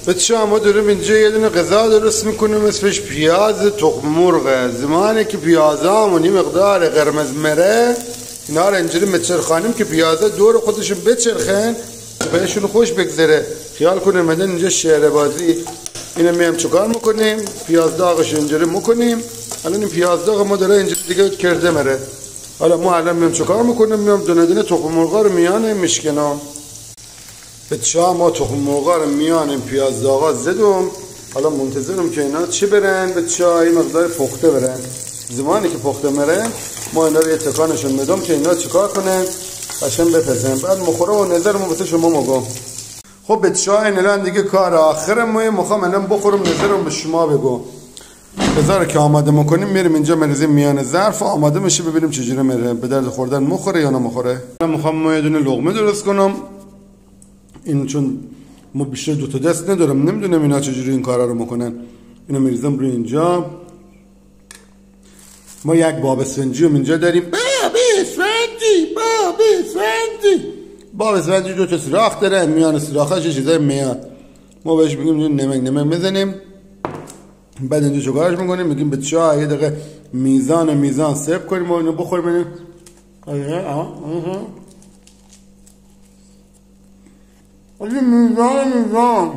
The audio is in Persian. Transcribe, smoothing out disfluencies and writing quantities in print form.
بچه ما داریم اینجا یه دونه غذا درست میکنیم اسمش پیاز تخم مرغه. زمانی که پیازامون این مقدار قرمز مره اینا رو اینجوری مچرخانیم که پیازا دور خودشون بچرخن بهشون خوش بگذره. خیال کنیم مدن اینجا شعر بازی. اینو میام چکار میکنیم پیاز داغش اینجوری میکنیم. الان این پیاز داغ ما داره اینجوری دیگه کرده مره. حالا ما الان میام چکار میکنیم میام دونه دونه تخم مرغا رو میانه میشکنم. بچه ما تخم مرغا رو میانه پیاز داغا زدم. حالا منتظرم که اینا چی برن بچه ها این مقدار پخته برن. زمانی که پخته مره ما اینا رو یه تکانشون میدم که اینا چیکار کنن قشنگ بپزن بعد مخوره و نظرمو واسه شما میگم. خب بچه ها این الان دیگه کار آخرم میخوام الان بخورم نظرم به شما بگم. بذار که آماده میکنیم میریم اینجا مریزیم میان ظرف آماده میشه ببینیم چجوری میره به درد خوردن مخوره یا نمیخوره. من میخوام یه دونه لقمه درست کنم. این چون ما بیشتر دو تا دست ندارم نمیدونم اینا چجوری این کارا رو میکنن. اینو میریزم روی اینجا. ما یک باب اسفنجی هم اینجا داریم. باب اسفنجی دو تا سوراخ داره میان سوراخاش چیزای میاد. ما بهش میگیم نمک بزنیم. بعد اینجا چوکارش میکنیم میگیم به چای یه دقیقه میزان سرو کنیم و اینو بخوریم ببینیم. میزان